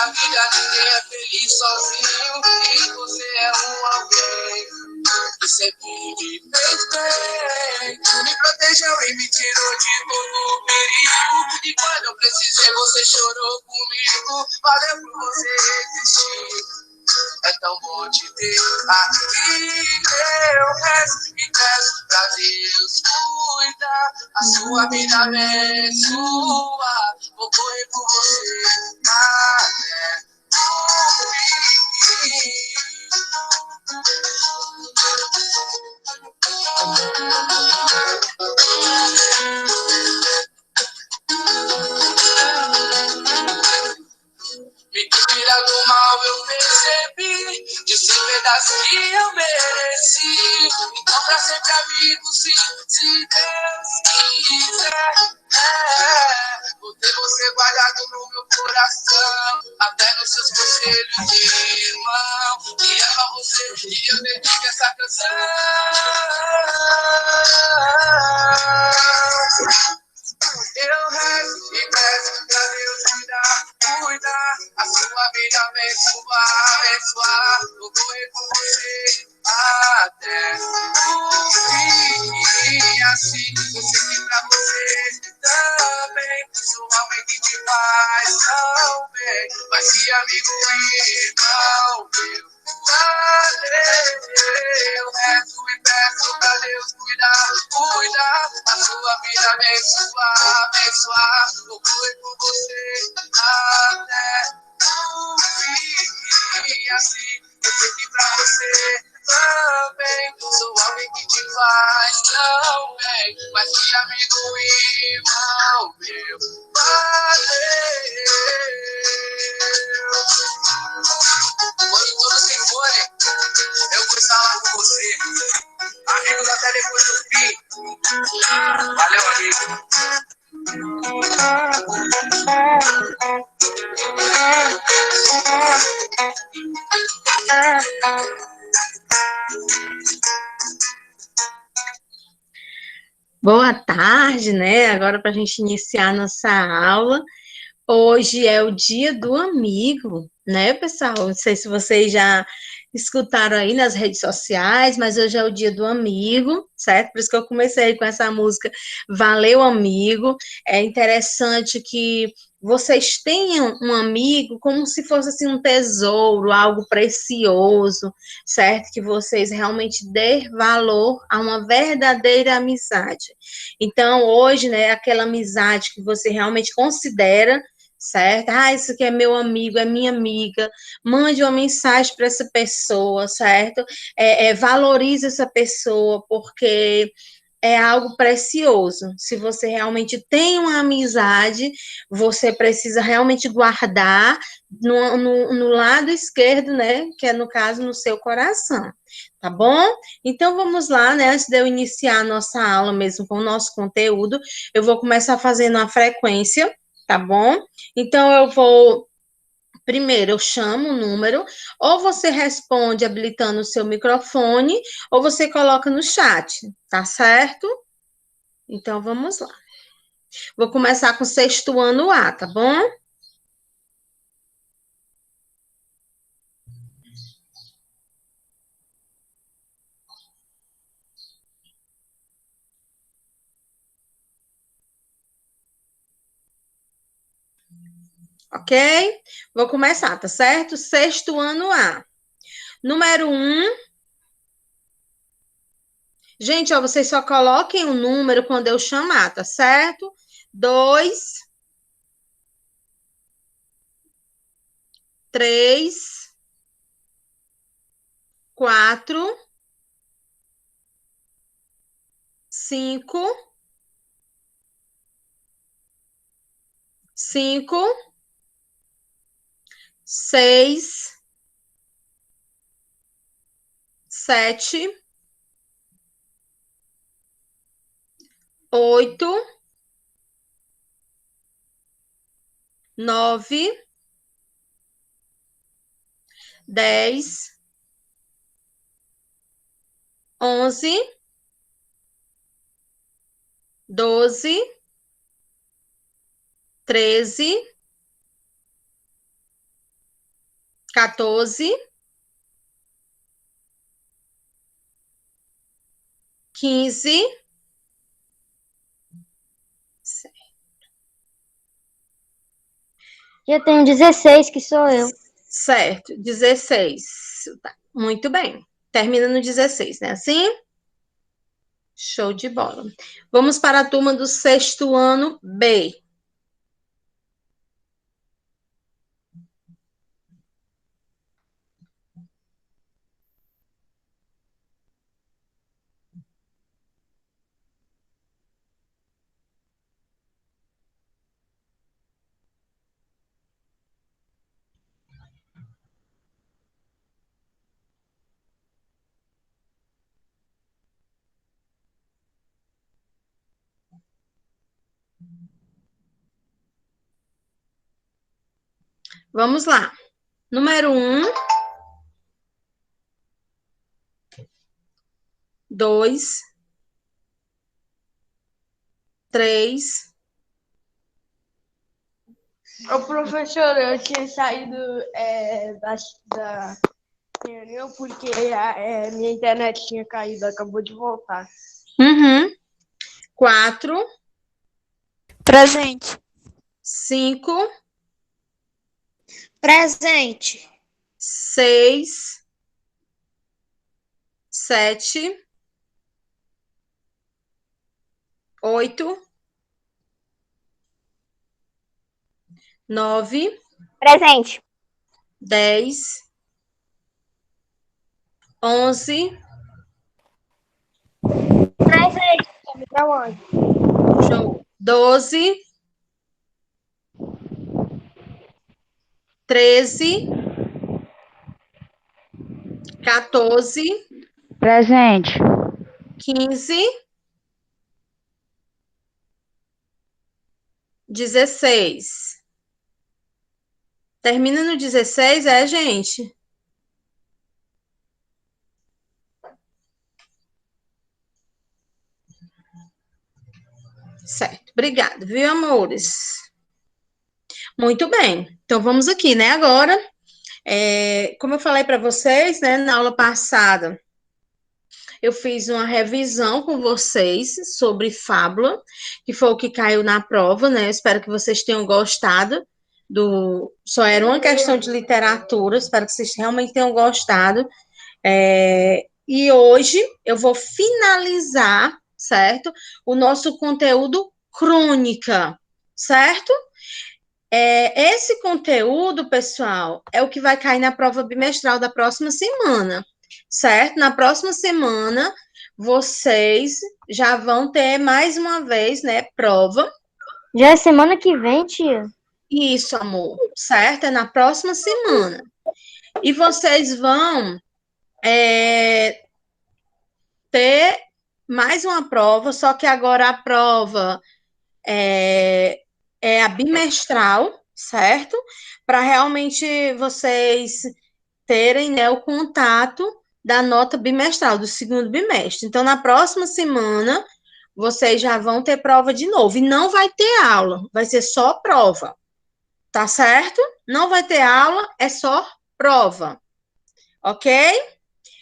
na vida ninguém é feliz sozinho, e você é um alguém que sempre me fez bem. Me protegeu e me tirou de todo o perigo, e quando eu precisei você chorou comigo. Valeu por você existir. É tão bom te ter aqui. Eu rezo e peço pra Deus cuidar, a sua vida abençoar. Vou correr por você até o fim. Me tira do mal, eu percebi, disse verdades que eu mereci. Então pra sempre amigo, se Deus quiser, vou ter você guardado no meu coração, até nos seus conselhos de irmão. E é pra você que eu dedico essa canção. Eu rezo e peço pra Deus cuidar, a sua vida abençoar. Vou correr com você até o fim. Assim, eu sei que pra você também sou alguém que te faz tão bem. Mas se amigo e irmão meu, eu rezo e peço pra Deus cuidar, a sua vida abençoar. Vou correr por você até o fim. Assim, eu sei que pra você também sou alguém que te faz tão bem. Mas que amigo e irmão meu, valeu. Quando todos se forem, eu vou estar lá com você. Amigos até depois do fim. Valeu, amigo. Boa tarde, né? Agora para a gente iniciar a nossa aula. Hoje é o dia do amigo, né, pessoal? Não sei se vocês já escutaram aí nas redes sociais, mas hoje é o dia do amigo, certo? Por isso que eu comecei com essa música Valeu, Amigo. É interessante que vocês tenham um amigo como se fosse assim um tesouro, algo precioso, certo? Que vocês realmente dêem valor a uma verdadeira amizade. Então, hoje, né, aquela amizade que você realmente considera, certo? Ah, isso aqui é meu amigo, é minha amiga. Mande uma mensagem para essa pessoa, certo? Valorize essa pessoa, porque é algo precioso. Se você realmente tem uma amizade, você precisa realmente guardar no lado esquerdo, né? Que é, no caso, no seu coração. Tá bom? Então, vamos lá, né? Antes de eu iniciar a nossa aula mesmo com o nosso conteúdo, eu vou começar fazendo a frequência, tá bom? Então, primeiro, eu chamo o número, ou você responde habilitando o seu microfone, ou você coloca no chat, tá certo? Então, vamos lá. Vou começar com o sexto ano A, tá bom? Ok? Vou começar, tá certo? Sexto ano A. Número 1. Gente, ó, vocês só coloquem o número quando eu chamar, tá certo? 2, 3, 4, 5, 6, 7, 8, 9, 10, 11, 12, 13, 14, 15. Eu tenho 16, que sou eu. Certo, 16. Tá, muito bem. Termina no 16, né? Assim? Show de bola. Vamos para a turma do sexto ano B. Vamos lá. Número 1, 2, 3. Ô, professor, eu tinha saído da reunião porque minha internet tinha caído, acabou de voltar. 4, Presente. 5, Presente. 6, 7, 8, 9, Presente. 10, 11. Presente. Me dá onde? Show. 12, 13, 14, Presente. 15, 16. Termina no 16, gente? Certo. Obrigada, viu, amores? Muito bem. Então, vamos aqui, né? Agora, como eu falei para vocês, né, na aula passada, eu fiz uma revisão com vocês sobre fábula, que foi o que caiu na prova, né? Eu espero que vocês tenham gostado Só era uma questão de literatura, espero que vocês realmente tenham gostado. E hoje eu vou finalizar, certo? O nosso conteúdo crônica, certo? Esse conteúdo, pessoal, é o que vai cair na prova bimestral da próxima semana, certo? Na próxima semana, vocês já vão ter mais uma vez, né, prova. Já é semana que vem, tia? Isso, amor, certo? É na próxima semana. E vocês vão ter mais uma prova, só que agora a prova é a bimestral, certo? Para realmente vocês terem, né, o contato da nota bimestral, do segundo bimestre. Então, na próxima semana, vocês já vão ter prova de novo. E não vai ter aula, vai ser só prova. Tá certo? Não vai ter aula, é só prova. Ok?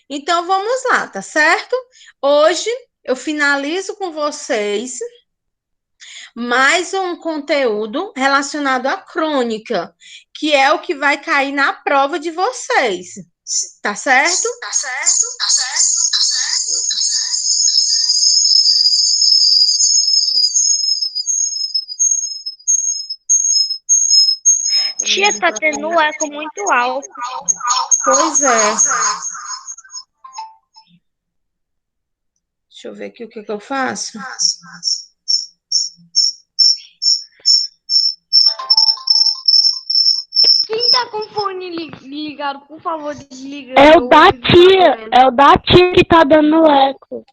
Então, vamos lá, tá certo? Hoje, eu finalizo com vocês mais um conteúdo relacionado à crônica, que é o que vai cair na prova de vocês. Tá certo? Tá certo, tá certo, tá certo. Tia, tá tendo um eco muito alto. Pois é. Deixa eu ver aqui o que eu faço. Quem tá com o fone ligado, por favor, desliga. É o da tia que tá dando eco.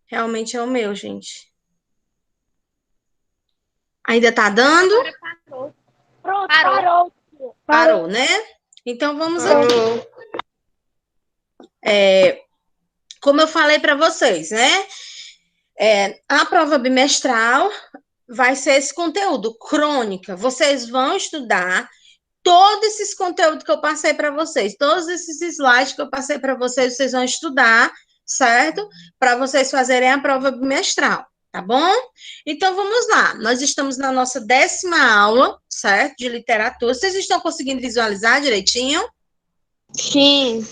Realmente é o meu, gente. Ainda tá dando? Pronto, parou. Parou, né? Então, vamos aqui. Como eu falei para vocês, né? A prova bimestral vai ser esse conteúdo, crônica. Vocês vão estudar todos esses conteúdos que eu passei para vocês, todos esses slides que eu passei para vocês, vocês vão estudar, certo? Para vocês fazerem a prova bimestral, tá bom? Então, vamos lá. Nós estamos na nossa 10ª aula, certo? De literatura. Vocês estão conseguindo visualizar direitinho? Sim.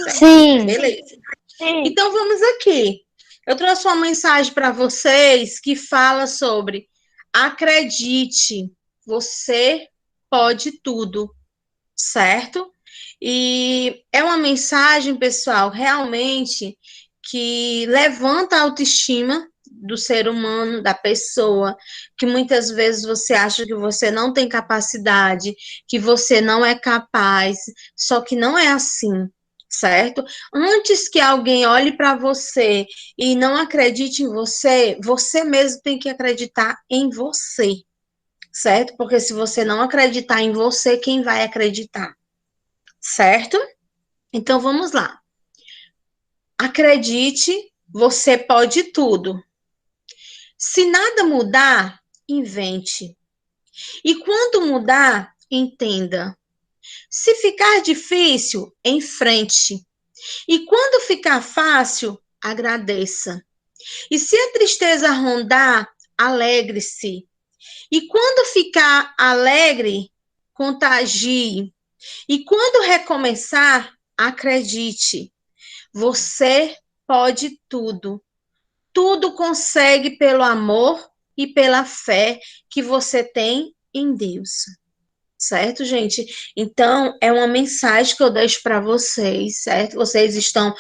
Sim. Beleza. Sim. Então, vamos aqui. Eu trouxe uma mensagem para vocês que fala sobre acredite, você pode tudo, certo? E é uma mensagem, pessoal, realmente que levanta a autoestima do ser humano, da pessoa, que muitas vezes você acha que você não tem capacidade, que você não é capaz, só que não é assim, certo? Antes que alguém olhe para você e não acredite em você, você mesmo tem que acreditar em você, certo? Porque se você não acreditar em você, quem vai acreditar? Certo? Então vamos lá. Acredite, você pode tudo. Se nada mudar, invente. E quando mudar, entenda. Se ficar difícil, enfrente. E quando ficar fácil, agradeça. E se a tristeza rondar, alegre-se. E quando ficar alegre, contagie. E quando recomeçar, acredite. Você pode tudo. Tudo consegue pelo amor e pela fé que você tem em Deus. Certo, gente? Então, é uma mensagem que eu deixo para vocês, certo? Vocês estão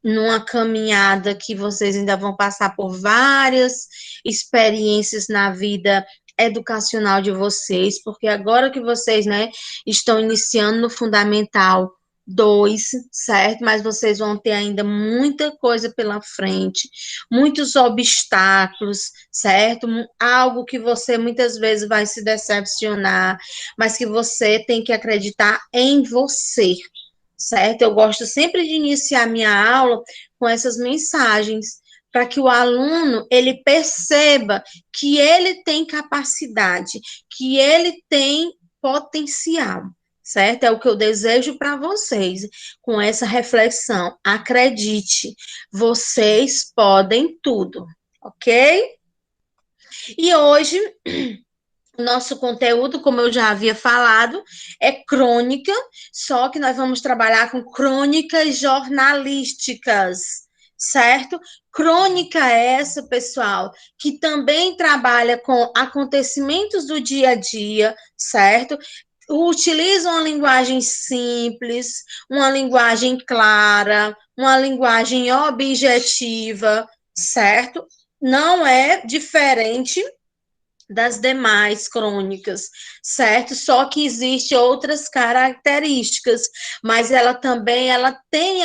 numa caminhada que vocês ainda vão passar por várias experiências na vida educacional de vocês, porque agora que vocês, né, estão iniciando no Fundamental 2, certo? Mas vocês vão ter ainda muita coisa pela frente, muitos obstáculos, certo? Algo que você muitas vezes vai se decepcionar, mas que você tem que acreditar em você, certo? Eu gosto sempre de iniciar minha aula com essas mensagens, para que o aluno, ele perceba que ele tem capacidade, que ele tem potencial, certo? É o que eu desejo para vocês, com essa reflexão. Acredite, vocês podem tudo, ok? E hoje, o nosso conteúdo, como eu já havia falado, é crônica, só que nós vamos trabalhar com crônicas jornalísticas, certo? Crônica essa, pessoal, que também trabalha com acontecimentos do dia a dia, certo? Utiliza uma linguagem simples, uma linguagem clara, uma linguagem objetiva, certo? Não é diferente das demais crônicas, certo? Só que existe outras características, mas ela também tem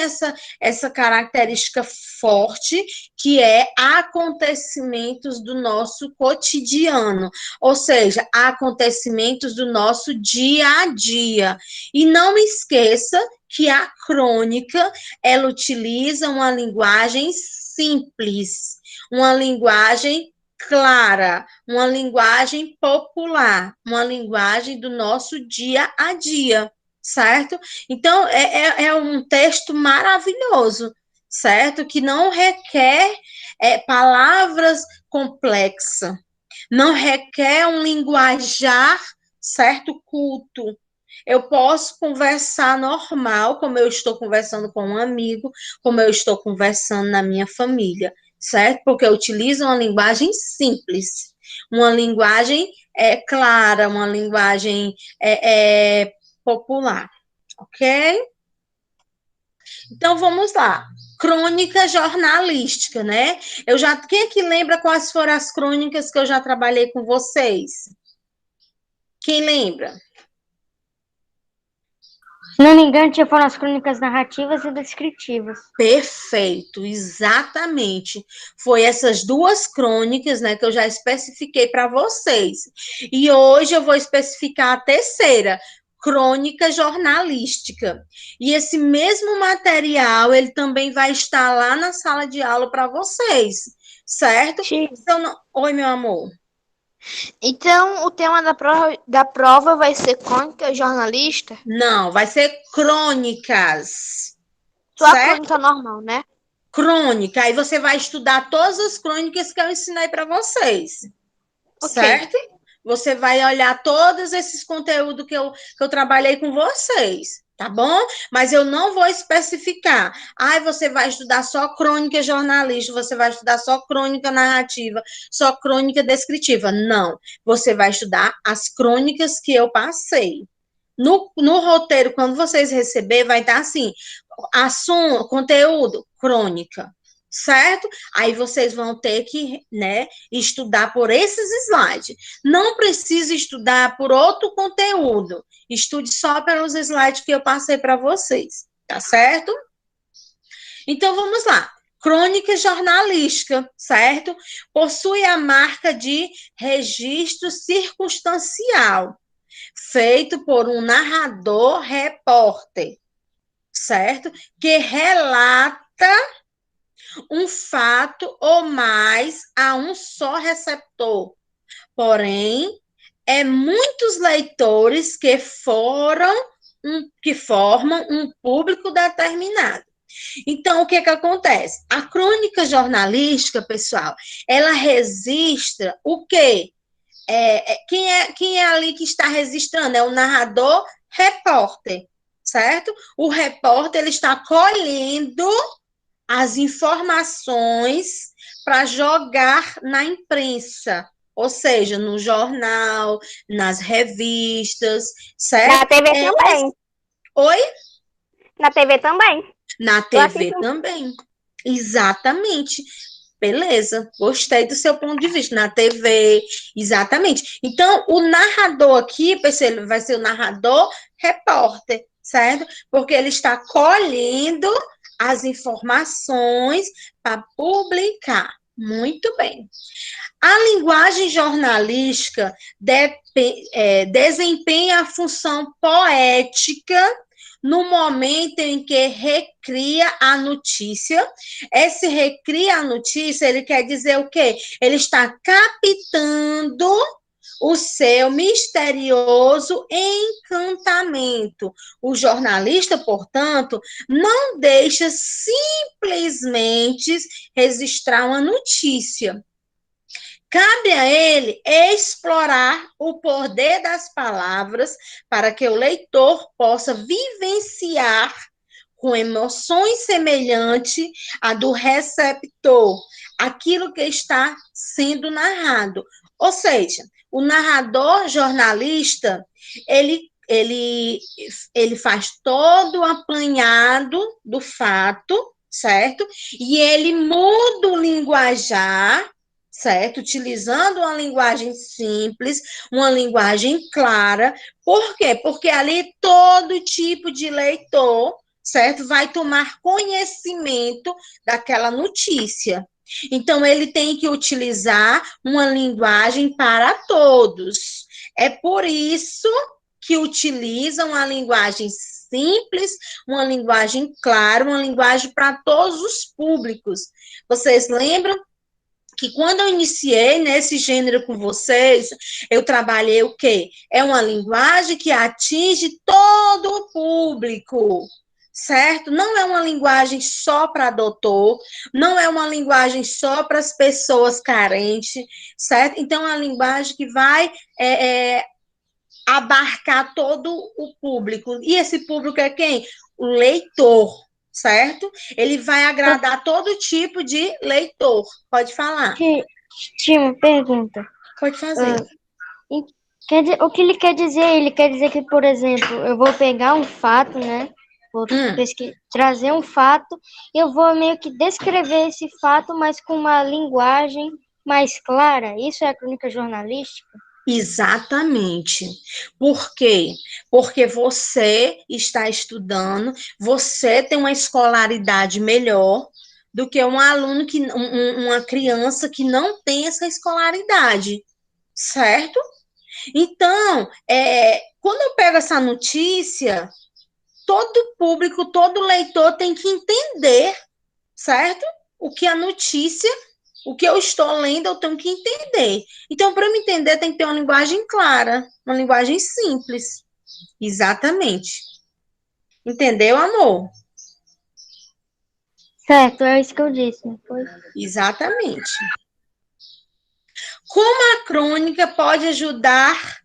essa característica forte, que é acontecimentos do nosso cotidiano, ou seja, acontecimentos do nosso dia a dia. E não esqueça que a crônica, ela utiliza uma linguagem simples, uma linguagem clara, uma linguagem popular, uma linguagem do nosso dia a dia, certo? Então, é um texto maravilhoso, certo? Que não requer palavras complexas, não requer um linguajar, certo, culto. Eu posso conversar normal, como eu estou conversando com um amigo, como eu estou conversando na minha família, certo? Porque eu utilizo uma linguagem simples, uma linguagem clara, uma linguagem popular, ok? Então, vamos lá. Crônica jornalística, né? Quem é que lembra quais foram as crônicas que eu já trabalhei com vocês? Quem lembra? Se não me engano, tinha foram as crônicas narrativas e descritivas. Perfeito, exatamente. Foi essas duas crônicas, né, que eu já especifiquei para vocês. E hoje eu vou especificar a terceira, crônica jornalística. E esse mesmo material, ele também vai estar lá na sala de aula para vocês, certo? Sim. Então, oi, meu amor. Então, o tema da prova vai ser crônica jornalista? Não, vai ser crônicas, Só a certo? crônica normal, né? Crônica. Aí você vai estudar todas as crônicas que eu ensinei para vocês, Ok. certo? Você vai olhar todos esses conteúdos que eu trabalhei com vocês, tá bom? Mas eu não vou especificar. Ai, você vai estudar só crônica jornalística, você vai estudar só crônica narrativa, só crônica descritiva. Não. Você vai estudar as crônicas que eu passei. No roteiro, quando vocês receber, vai estar assim, assunto, conteúdo, crônica, certo? Aí vocês vão ter que, né, estudar por esses slides. Não precisa estudar por outro conteúdo. Estude só pelos slides que eu passei para vocês, tá certo? Então, vamos lá. Crônica jornalística, certo? Possui a marca de registro circunstancial, feito por um narrador repórter, certo? Que relata um fato ou mais a um só receptor. Porém, muitos leitores que formam um público determinado. Então, o que acontece? A crônica jornalística, pessoal, ela registra o quê? Quem é ali que está registrando? É o narrador repórter, certo? O repórter, ele está colhendo as informações para jogar na imprensa, ou seja, no jornal, nas revistas, certo? Na TV também. Oi? Na TV também. Na TV também. Exatamente. Beleza, gostei do seu ponto de vista. Na TV, exatamente. Então, o narrador aqui, ele vai ser o narrador repórter, certo? Porque ele está colhendo as informações para publicar. Muito bem. A linguagem jornalística desempenha a função poética no momento em que recria a notícia. Esse recria a notícia, ele quer dizer o quê? Ele está captando o seu misterioso encantamento. O jornalista, portanto, não deixa simplesmente registrar uma notícia. Cabe a ele explorar o poder das palavras para que o leitor possa vivenciar com emoções semelhantes à do receptor aquilo que está sendo narrado. Ou seja, o narrador jornalista, ele faz todo o apanhado do fato, certo? E ele muda o linguajar, certo? Utilizando uma linguagem simples, uma linguagem clara. Por quê? Porque ali todo tipo de leitor, certo? Vai tomar conhecimento daquela notícia. Então, ele tem que utilizar uma linguagem para todos. É por isso que utilizam uma linguagem simples, uma linguagem clara, uma linguagem para todos os públicos. Vocês lembram que quando eu iniciei nesse gênero com vocês, eu trabalhei o quê? É uma linguagem que atinge todo o público, certo? Não é uma linguagem só para doutor, não é uma linguagem só para as pessoas carentes, certo? Então, é uma linguagem que vai abarcar todo o público. E esse público é quem? O leitor, certo? Ele vai agradar todo tipo de leitor. Pode falar. Tinha uma pergunta. Pode fazer. O que ele quer dizer? Ele quer dizer que, por exemplo, eu vou pegar um fato, né? Vou trazer um fato e eu vou meio que descrever esse fato, mas com uma linguagem mais clara. Isso é a crônica jornalística? Exatamente. Por quê? Porque você está estudando, você tem uma escolaridade melhor do que um aluno, uma criança que não tem essa escolaridade, certo? Então, quando eu pego essa notícia, todo público, todo leitor tem que entender, certo? O que a notícia O que eu estou lendo, eu tenho que entender. Então, para me entender, tem que ter uma linguagem clara, uma linguagem simples. Exatamente. Entendeu, amor? Certo, é isso que eu disse. Pois. Exatamente. Como a crônica pode ajudar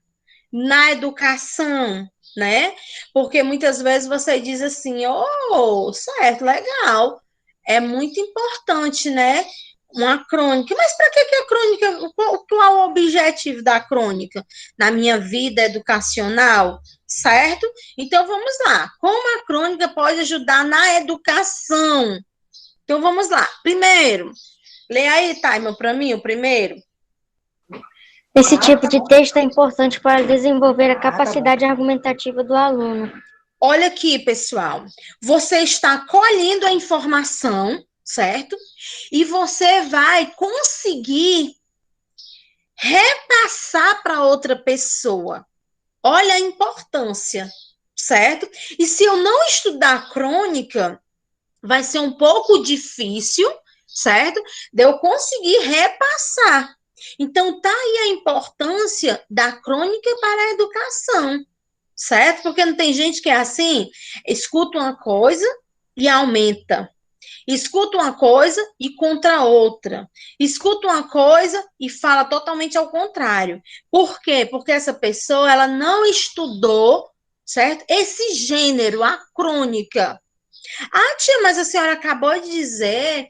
na educação, né? Porque muitas vezes você diz assim, oh, certo, legal, é muito importante, né? Uma crônica, mas para que a crônica? Qual é o objetivo da crônica na minha vida educacional, certo? Então vamos lá, como a crônica pode ajudar na educação? Então vamos lá, primeiro, lê aí, Taima, para mim, o primeiro. Esse tipo de texto é importante para desenvolver a capacidade argumentativa do aluno. Olha aqui, pessoal. Você está colhendo a informação, certo? E você vai conseguir repassar para outra pessoa. Olha a importância, certo? E se eu não estudar crônica, vai ser um pouco difícil, certo? De eu conseguir repassar. Então, tá aí a importância da crônica para a educação, certo? Porque não tem gente que é assim, escuta uma coisa e aumenta. Escuta uma coisa e contra outra. Escuta uma coisa e fala totalmente ao contrário. Por quê? Porque essa pessoa, ela não estudou, certo? Esse gênero, a crônica. Ah, tia, mas a senhora acabou de dizer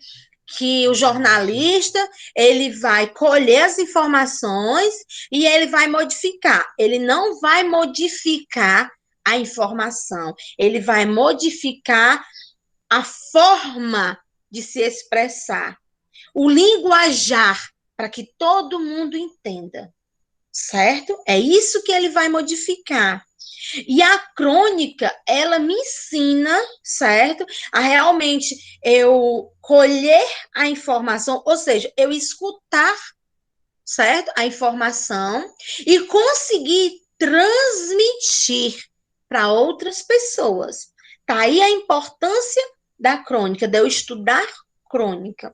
que o jornalista, ele vai colher as informações e ele vai modificar. Ele não vai modificar a informação, ele vai modificar a forma de se expressar, o linguajar, para que todo mundo entenda, certo? É isso que ele vai modificar. E a crônica, ela me ensina, certo? A realmente eu colher a informação, ou seja, eu escutar, certo? A informação e conseguir transmitir para outras pessoas. Tá aí a importância da crônica, de eu estudar crônica.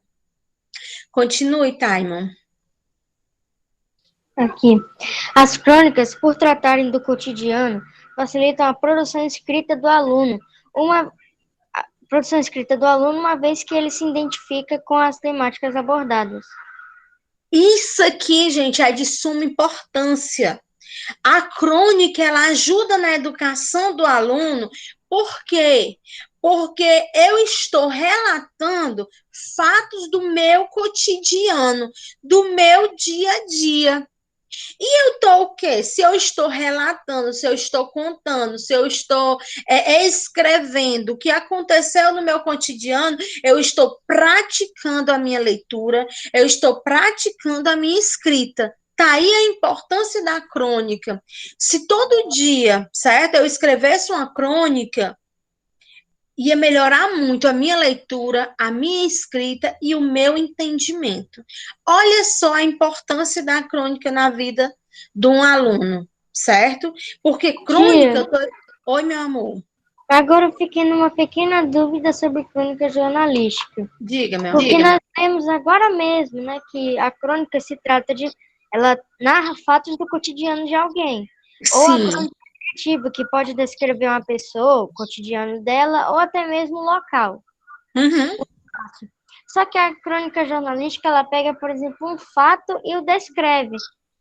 Continue, Taimon. Aqui. As crônicas, por tratarem do cotidiano, facilitam a produção escrita do aluno. Uma vez que ele se identifica com as temáticas abordadas. Isso aqui, gente, é de suma importância. A crônica, ela ajuda na educação do aluno. Por quê? Porque eu estou relatando fatos do meu cotidiano, do meu dia a dia. E eu estou o quê? Se eu estou relatando, se eu estou contando, se eu estou escrevendo o que aconteceu no meu cotidiano, eu estou praticando a minha leitura, eu estou praticando a minha escrita. Tá aí a importância da crônica. Se todo dia, certo, eu escrevesse uma crônica, ia melhorar muito a minha leitura, a minha escrita e o meu entendimento. Olha só a importância da crônica na vida de um aluno, certo? Porque crônica... Oi, meu amor. Agora eu fiquei numa pequena dúvida sobre crônica jornalística. Diga, meu amor. Porque nós temos agora mesmo, né, que a crônica se trata de... Ela narra fatos do cotidiano de alguém. Sim. Ou a crônica criativa, que pode descrever uma pessoa, o cotidiano dela, ou até mesmo o local. Uhum. Só que a crônica jornalística, ela pega, por exemplo, um fato e o descreve.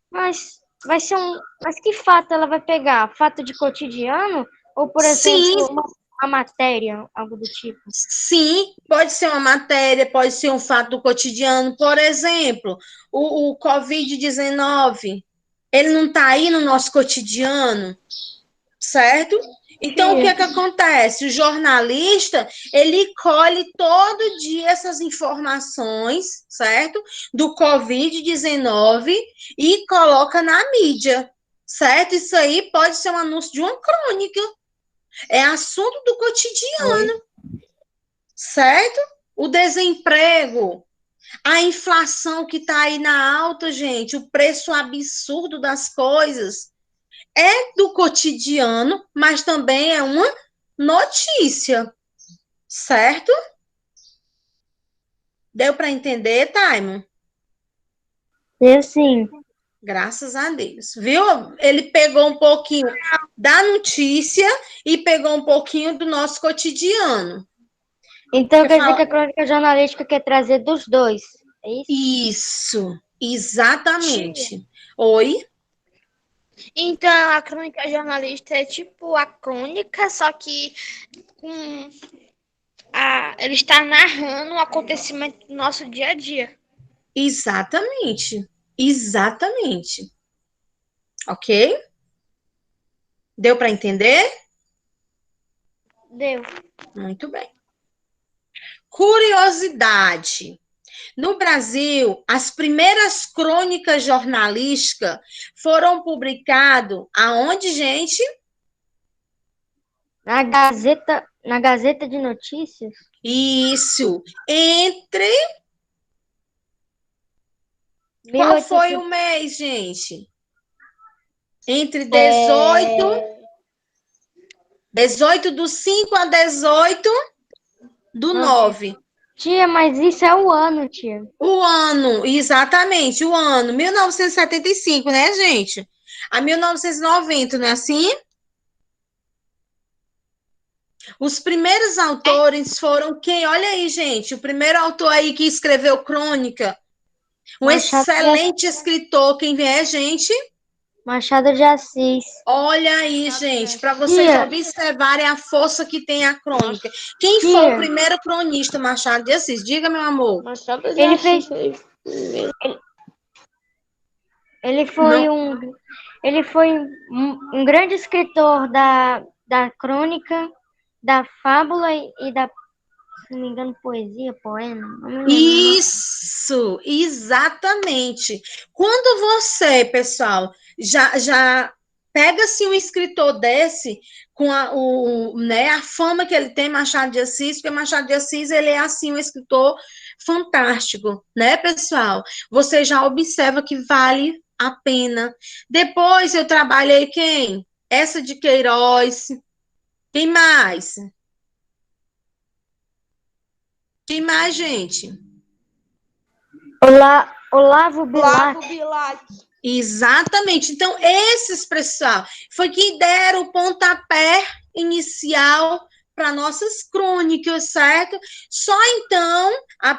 Mas vai ser Mas que fato ela vai pegar? Fato de cotidiano? Ou, por exemplo, uma matéria, algo do tipo? Sim, pode ser uma matéria, pode ser um fato do cotidiano. Por exemplo, o Covid-19, ele não está aí no nosso cotidiano, certo? Então, o que é que acontece? O jornalista, ele colhe todo dia essas informações, certo? Do Covid-19 e coloca na mídia, certo? Isso aí pode ser um anúncio de uma crônica. É assunto do cotidiano, certo? O desemprego, a inflação que está aí na alta, gente, o preço absurdo das coisas. É do cotidiano, mas também é uma notícia, certo? Deu para entender, Taimo? Eu sim. Graças a Deus, viu? Ele pegou um pouquinho da notícia e pegou um pouquinho do nosso cotidiano. Então Quer quer dizer falar? que a crônica jornalística quer trazer dos dois, é isso? Isso, exatamente. Oi? Então, a crônica jornalista é tipo a crônica, só que com ele está narrando um acontecimento do nosso dia a dia. Exatamente, exatamente. Ok? Deu para entender? Deu. Muito bem. Curiosidade. No Brasil, as primeiras crônicas jornalísticas foram publicadas aonde, gente? Na Gazeta de Notícias? Isso. Entre. Qual 1800. foi o mês, gente? Entre 18 do 5 a 18 do 9. Tia, mas isso é o ano, tia. O ano, exatamente, o ano. 1975, né, gente? A 1990, não é assim? Os primeiros autores foram quem? Olha aí, gente. O primeiro autor aí que escreveu crônica. Um excelente escritor. Quem é, gente? Machado de Assis. Olha aí, gente, para vocês observarem a força que tem a crônica. Quem Tia. foi o primeiro cronista, Machado de Assis? Diga, meu amor. Ele fez. Ele foi um grande escritor da crônica, da fábula e da, se não me engano, poesia, poema. Não me lembro. Isso, exatamente. Quando você, pessoal, já pega-se um escritor desse com a fama que ele tem, Machado de Assis, porque Machado de Assis ele é assim um escritor fantástico, né, pessoal? Você já observa que vale a pena. Depois eu trabalhei quem? Essa de Queiroz. Quem mais? Quem mais, gente? Olavo Bilac. Exatamente. Então, esses, pessoal, foi que deram o pontapé inicial para nossas crônicas, certo? Só então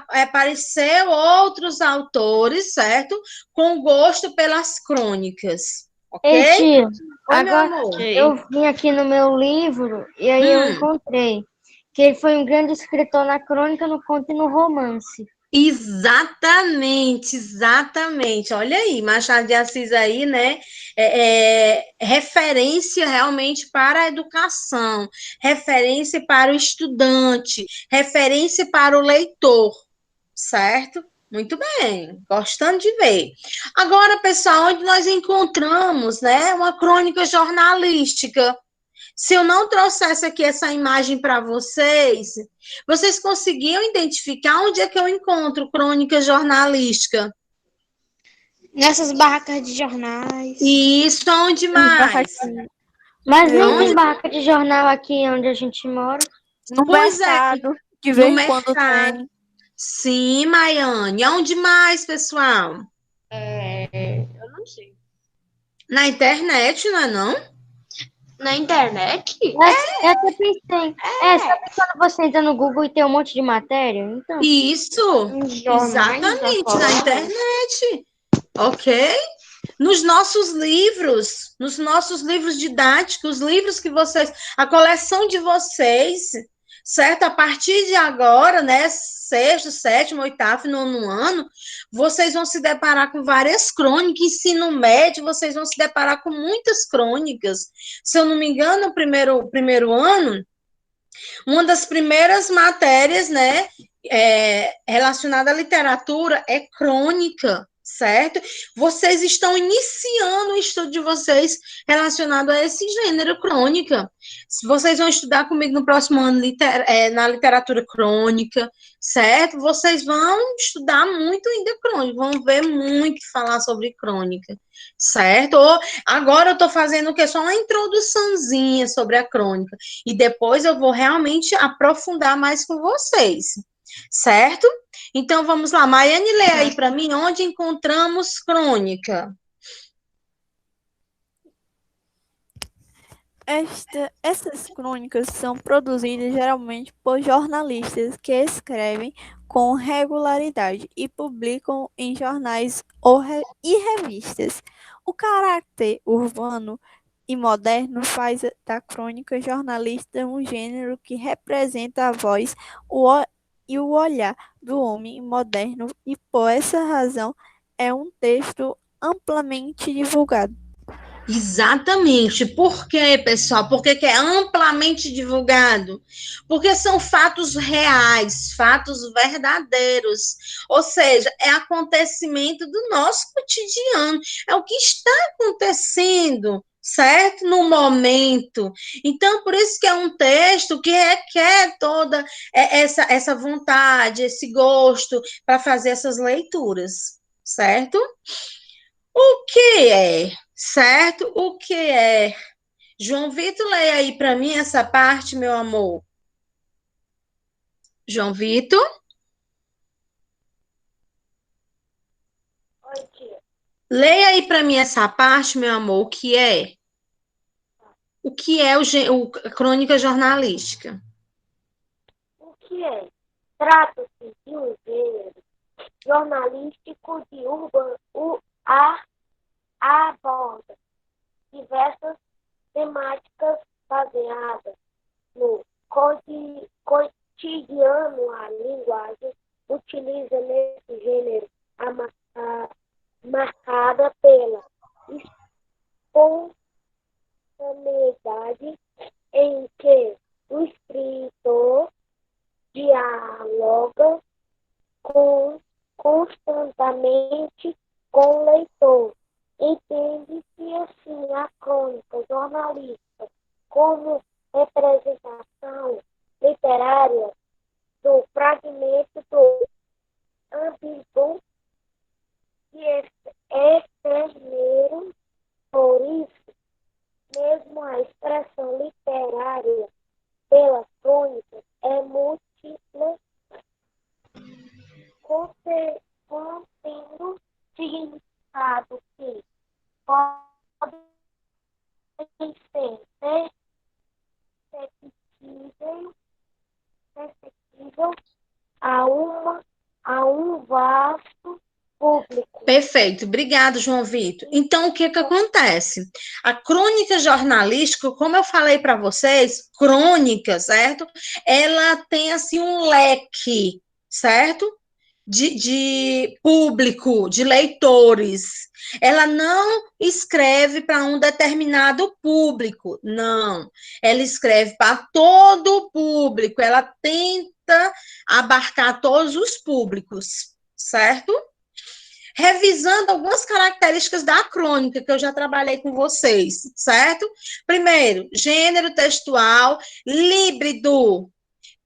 apareceu outros autores, certo? Com gosto pelas crônicas, ok? Ei, tia, Oi, agora meu amor. eu vim aqui no meu livro e aí eu encontrei que ele foi um grande escritor na crônica, no conto e no romance. Exatamente, exatamente. Olha aí, Machado de Assis aí, né? Referência realmente para a educação, referência para o estudante, referência para o leitor, certo? Muito bem, gostando de ver. Agora, pessoal, onde nós encontramos, né, uma crônica jornalística. Se eu não trouxesse aqui essa imagem para vocês, vocês conseguiam identificar onde é que eu encontro crônica jornalística? Nessas barracas de jornais. Isso, onde mais? Mas nem tem barraca de jornal aqui onde a gente mora. No Pois mercado, de no vez em quando mercado. tem. Sim, Maiane. Onde mais, pessoal? Eu não sei. Na internet, não é não? Na internet? Eu até pensei. Sabe quando você entra no Google e tem um monte de matéria? Então, Isso, exatamente, na internet. Ok? Nos nossos livros didáticos, livros que vocês, a coleção de vocês, certo? A partir de agora, né, sexto, sétimo, oitavo, nono ano, vocês vão se deparar com várias crônicas. Ensino médio, vocês vão se deparar com muitas crônicas. Se eu não me engano, no primeiro ano, uma das primeiras matérias, né, relacionada à literatura é crônica, certo? Vocês estão iniciando o estudo de vocês relacionado a esse gênero, crônica. Vocês vão estudar comigo no próximo ano na literatura crônica, certo? Vocês vão estudar muito ainda crônica, vão ver muito falar sobre crônica, certo? Agora eu estou fazendo o que? Só uma introduçãozinha sobre a crônica, e depois eu vou realmente aprofundar mais com vocês, certo? Então, vamos lá. Maiane, lê aí para mim onde encontramos crônica. Essas crônicas são produzidas geralmente por jornalistas que escrevem com regularidade e publicam em jornais e revistas. O caráter urbano e moderno faz da crônica jornalista um gênero que representa a voz e o olhar do homem moderno e, por essa razão, é um texto amplamente divulgado. Exatamente. Por quê, pessoal? Porque que é amplamente divulgado? Porque são fatos reais, fatos verdadeiros. Ou seja, é acontecimento do nosso cotidiano. É o que está acontecendo, certo? No momento. Então, por isso que é um texto que requer toda essa vontade, esse gosto para fazer essas leituras, certo? O que é, certo? O que é? João Vitor, leia aí para mim essa parte, meu amor. João Vitor? Oi, tia. Leia aí para mim essa parte, meu amor. O que é? O que é a crônica jornalística? O que é? Trata-se de um gênero jornalístico de aborda diversas temáticas baseadas no cotidiano. A linguagem utiliza nesse gênero marcada pela espontaneidade em que o escritor dialoga constantemente com o leitor. Entende-se assim a crônica jornalística como representação literária do fragmento do ambíguo e efêmero. Por isso mesmo, a expressão literária pelas crônicas é múltipla, contendo significado que podem ser perceptível a um vasto público. Perfeito, obrigado, João Vitor. Então, o que acontece? A crônica jornalística, como eu falei para vocês, crônica, certo? Ela tem, assim, um leque, certo? De público, de leitores. Ela não escreve para um determinado público, não. Ela escreve para todo o público, ela tenta abarcar todos os públicos, certo? Revisando algumas características da crônica, que eu já trabalhei com vocês, certo? Primeiro, gênero textual, líbrido,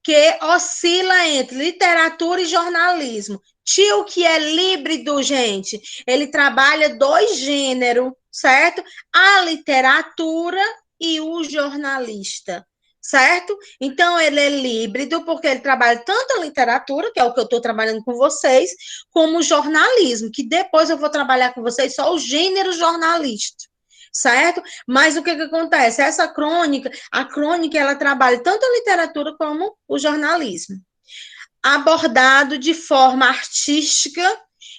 que oscila entre literatura e jornalismo. Tio, que é líbrido, gente, ele trabalha dois gêneros, certo? A literatura e o jornalista, certo? Então, ele é líbrido porque ele trabalha tanto a literatura, que é o que eu estou trabalhando com vocês, como o jornalismo, que depois eu vou trabalhar com vocês só o gênero jornalista, certo? Mas o que acontece? Essa crônica, a crônica, ela trabalha tanto a literatura como o jornalismo, abordado de forma artística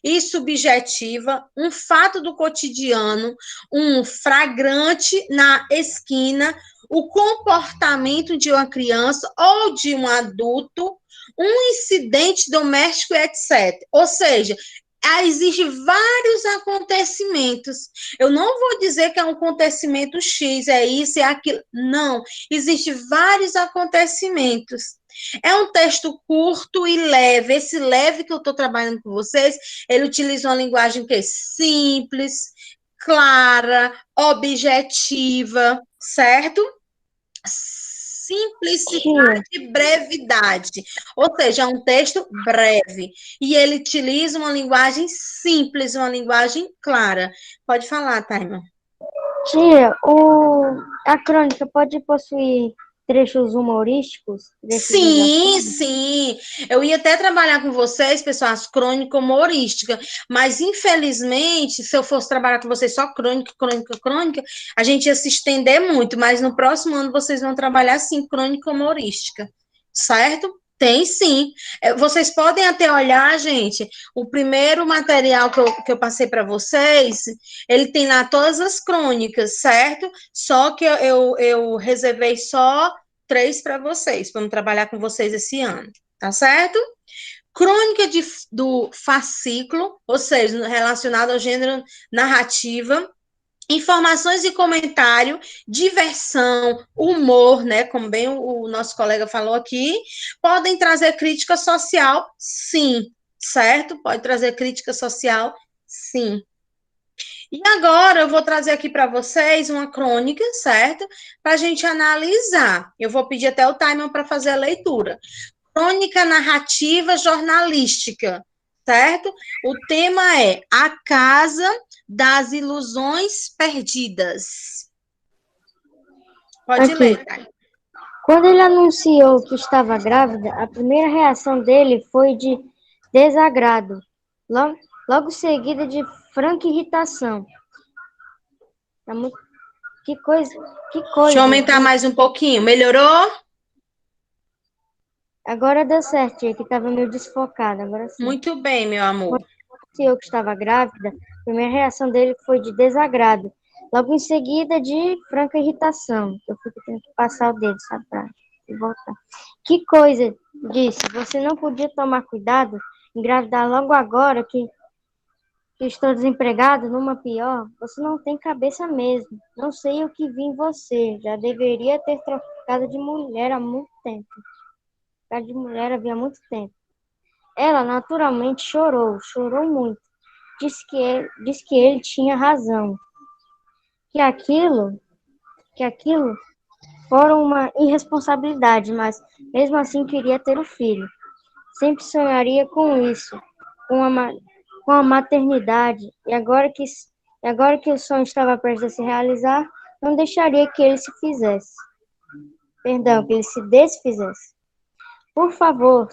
e subjetiva, um fato do cotidiano, um flagrante na esquina, o comportamento de uma criança ou de um adulto, um incidente doméstico, etc. Ou seja, existem vários acontecimentos. Eu não vou dizer que é um acontecimento X, é isso, é aquilo. Não, existem vários acontecimentos. É um texto curto e leve. Esse leve que eu estou trabalhando com vocês, ele utiliza uma linguagem que é simples, clara, objetiva, certo? Simplicidade e brevidade. Ou seja, é um texto breve. E ele utiliza uma linguagem simples, uma linguagem clara. Pode falar, Taima. Tia, a crônica pode possuir trechos humorísticos? Sim, sim. Eu ia até trabalhar com vocês, pessoal, as crônicas humorísticas, mas infelizmente, se eu fosse trabalhar com vocês só crônica, a gente ia se estender muito, mas no próximo ano vocês vão trabalhar sim crônica humorística, certo? Tem sim. Vocês podem até olhar, gente, o primeiro material que eu passei para vocês, ele tem lá todas as crônicas, certo? Só que eu reservei só 3 para vocês, para trabalhar com vocês esse ano, tá certo? Crônica do fascículo, ou seja, relacionado ao gênero narrativa, informações e comentário, diversão, humor, né, como bem o nosso colega falou aqui, podem trazer crítica social, sim, certo? Pode trazer crítica social, sim. E agora eu vou trazer aqui para vocês uma crônica, certo? Para a gente analisar. Eu vou pedir até o timer para fazer a leitura. Crônica narrativa jornalística, certo? O tema é A Casa das Ilusões Perdidas. Pode ler, Thay. Quando ele anunciou que estava grávida, a primeira reação dele foi de desagrado, logo seguida de franca irritação. Que coisa. Deixa eu aumentar mais um pouquinho. Melhorou? Agora deu certo, que estava meio desfocada. Agora sim. Muito bem, meu amor. Quando ele anunciou que estava grávida, a primeira reação dele foi de desagrado, logo em seguida de franca irritação. Eu fico tendo que passar o dedo, sabe, pra voltar. Que coisa, disse. Você não podia tomar cuidado, engravidar logo agora que estou desempregado, numa pior? Você não tem cabeça mesmo. Não sei o que vi em você. Já deveria ter trocado de mulher há muito tempo. Trocado de mulher havia muito tempo. Ela naturalmente chorou muito. Disse que ele tinha razão. Que aquilo fora uma irresponsabilidade, mas mesmo assim queria ter o filho. Sempre sonharia com isso, com a maternidade, e agora que o sonho estava prestes a se realizar, não deixaria que ele se desfizesse. Por favor,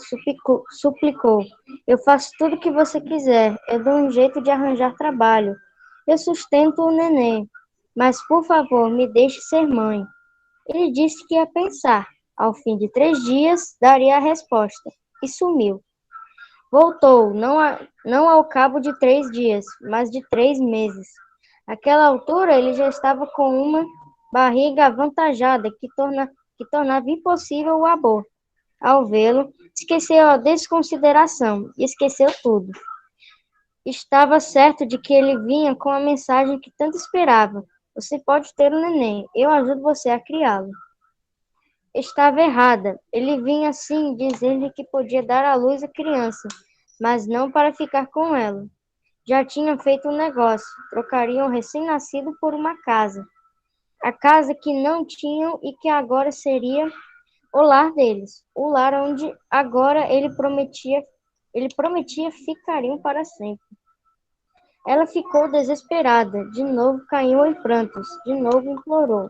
suplicou. Eu faço tudo o que você quiser. Eu dou um jeito de arranjar trabalho. Eu sustento o neném. Mas, por favor, me deixe ser mãe. Ele disse que ia pensar. Ao fim de 3 dias, daria a resposta. E sumiu. Voltou, não ao cabo de 3 dias, mas de 3 meses. Àquela altura, ele já estava com uma barriga avantajada que tornava impossível o aborto. Ao vê-lo, esqueceu a desconsideração e esqueceu tudo. Estava certo de que ele vinha com a mensagem que tanto esperava. Você pode ter um neném, eu ajudo você a criá-lo. Estava errada. Ele vinha assim dizer-lhe que podia dar à luz a criança, mas não para ficar com ela. Já tinha feito um negócio. Trocariam o recém-nascido por uma casa. A casa que não tinham e que agora seria o lar deles. O lar onde agora ele prometia ficariam para sempre. Ela ficou desesperada. De novo caiu em prantos. De novo implorou.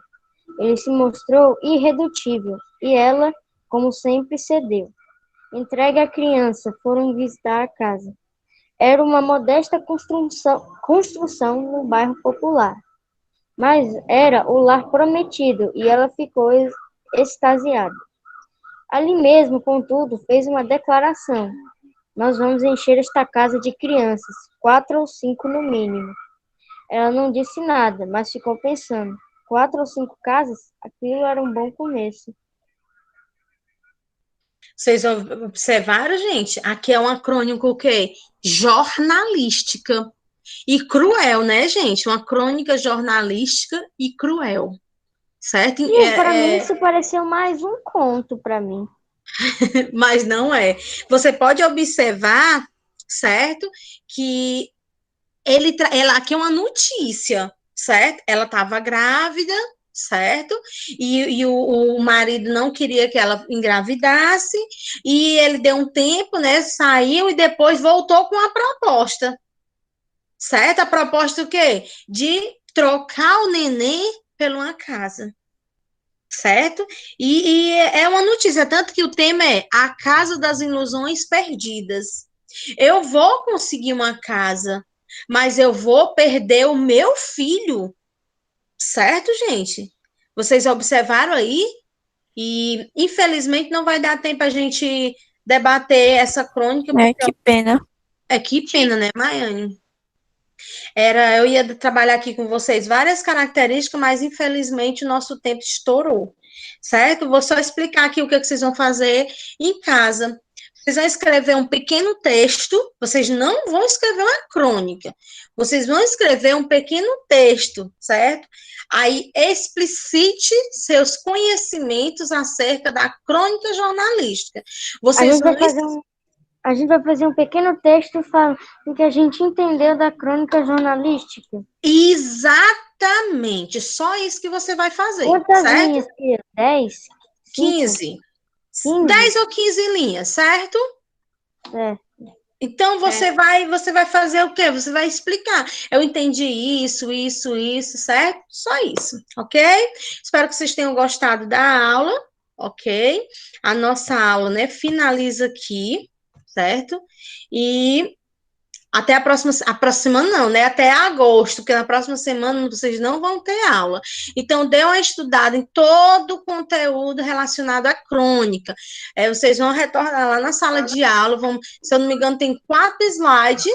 Ele se mostrou irredutível, e ela, como sempre, cedeu. Entregue a criança, foram visitar a casa. Era uma modesta construção no bairro popular. Mas era o lar prometido, e ela ficou extasiada. Ali mesmo, contudo, fez uma declaração. Nós vamos encher esta casa de crianças, 4 ou 5 no mínimo. Ela não disse nada, mas ficou pensando. 4 ou 5 casas, aquilo era um bom começo. Vocês observaram, gente? Aqui é uma crônica o quê? Jornalística. E cruel, né, gente? Uma crônica jornalística e cruel. Certo? E para mim isso pareceu mais um conto para mim. Mas não é. Você pode observar, certo? Que ela aqui é uma notícia, certo? Ela estava grávida, certo? E o marido não queria que ela engravidasse, e ele deu um tempo, né? Saiu e depois voltou com a proposta, certo? A proposta o quê? De trocar o neném por uma casa, certo? E é uma notícia, tanto que o tema é A Casa das Ilusões Perdidas. Eu vou conseguir uma casa, mas eu vou perder o meu filho, certo, gente? Vocês observaram aí? E, infelizmente, não vai dar tempo a gente debater essa crônica. Que pena. Que pena, né, Maiane? Eu ia trabalhar aqui com vocês várias características, mas infelizmente o nosso tempo estourou, certo? Vou só explicar aqui o que vocês vão fazer em casa. Vocês vão escrever um pequeno texto, vocês não vão escrever uma crônica, vocês vão escrever um pequeno texto, certo? Aí explicite seus conhecimentos acerca da crônica jornalística. A gente vai fazer um pequeno texto falando o que a gente entendeu da crônica jornalística. Exatamente, só isso que você vai fazer. Quantas certo? linhas? 10? 15. 10 ou 15 linhas, certo? É. Então, você vai fazer o quê? Você vai explicar. Eu entendi isso, certo? Só isso, ok? Espero que vocês tenham gostado da aula, ok? A nossa aula, né, finaliza aqui, certo? E até até agosto, porque na próxima semana vocês não vão ter aula. Então, dê uma estudada em todo o conteúdo relacionado à crônica. Vocês vão retornar lá na sala de aula, se eu não me engano, tem 4 slides,